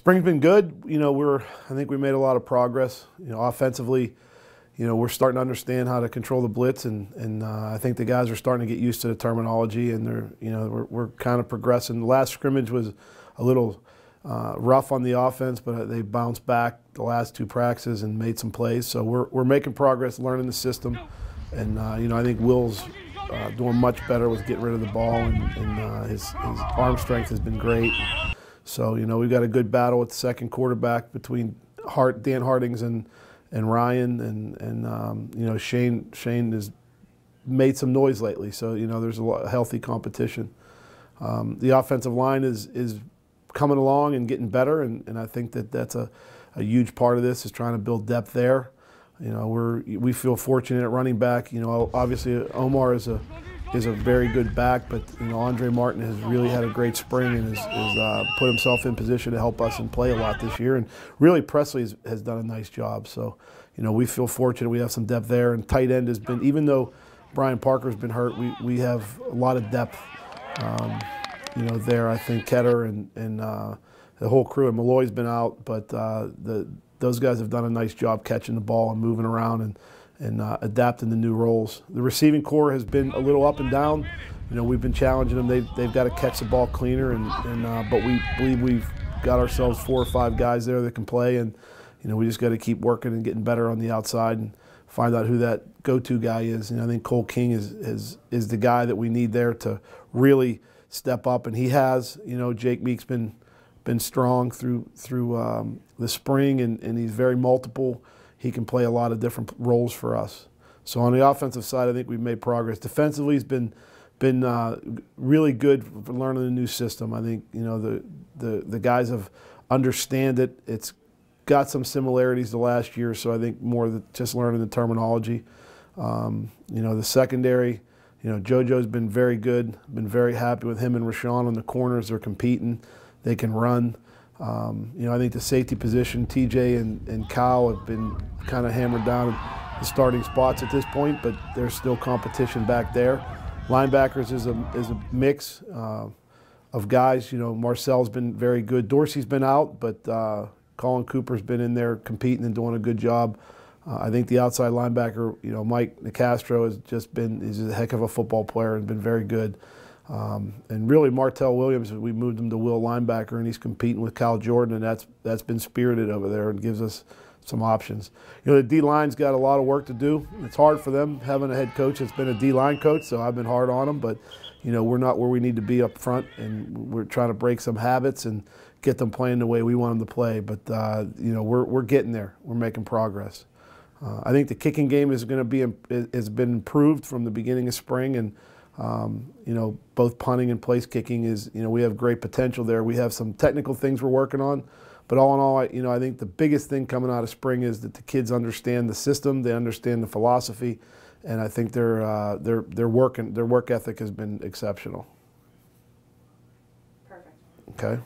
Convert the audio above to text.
Spring's been good. You know, I think we made a lot of progress. You know, offensively, you know, we're starting to understand how to control the blitz, and I think the guys are starting to get used to the terminology, and we're kind of progressing. The last scrimmage was a little rough on the offense, but they bounced back the last two practices and made some plays. So we're making progress, learning the system, and you know, I think Will's doing much better with getting rid of the ball, and his arm strength has been great. So you know, we've got a good battle with the second quarterback between Dan Hardings and Ryan, and you know, Shane has made some noise lately. So you know, there's a lot of healthy competition. The offensive line is coming along and getting better, and I think that's a huge part of this, is trying to build depth there. You know, we feel fortunate at running back. You know, obviously Omar is a very good back, but you know, Andre Martin has really had a great spring and has put himself in position to help us and play a lot this year. And really, Presley has done a nice job. So, you know, we feel fortunate we have some depth there. And tight end has been, even though Brian Parker's been hurt, we have a lot of depth. You know, there, I think Ketter and the whole crew, and Malloy's been out, but those guys have done a nice job catching the ball and moving around and adapting to new roles. The receiving core has been a little up and down. You know, we've been challenging them. They've got to catch the ball cleaner, but we believe we've got ourselves 4 or 5 guys there that can play, and you know, we just got to keep working and getting better on the outside and find out who that go-to guy is. And I think Cole King is the guy that we need there to really step up, and he has. You know, Jake Meek's been strong through the spring, and he's very multiple. He can play a lot of different roles for us. So on the offensive side, I think we've made progress. Defensively, he's been really good for learning the new system. I think, you know, the guys have understand it. It's got some similarities to last year, so I think more than just learning the terminology. You know, the secondary, you know, JoJo's been very good. Been very happy with him and Rashawn on the corners. They're competing. They can run. You know, I think the safety position, TJ and Kyle have been kind of hammered down the starting spots at this point, but there's still competition back there. Linebackers is a mix of guys. You know, Marcel's been very good. Dorsey's been out, but Colin Cooper's been in there competing and doing a good job. I think the outside linebacker, you know, Mike Nicastro he's a heck of a football player and been very good. And really, Martell Williams, we moved him to will linebacker, and he's competing with Kyle Jordan, and that's been spirited over there and gives us some options. You know, the D-line's got a lot of work to do. It's hard for them having a head coach that's been a D-line coach, so I've been hard on them. But you know, we're not where we need to be up front, and we're trying to break some habits and get them playing the way we want them to play. But you know, we're getting there. We're making progress. I think the kicking game has been improved from the beginning of spring, and you know, both punting and place kicking is, you know, we have great potential there. We have some technical things we're working on, but all in all, you know, I think the biggest thing coming out of spring is that the kids understand the system, they understand the philosophy, and I think their work ethic has been exceptional. Perfect. Okay.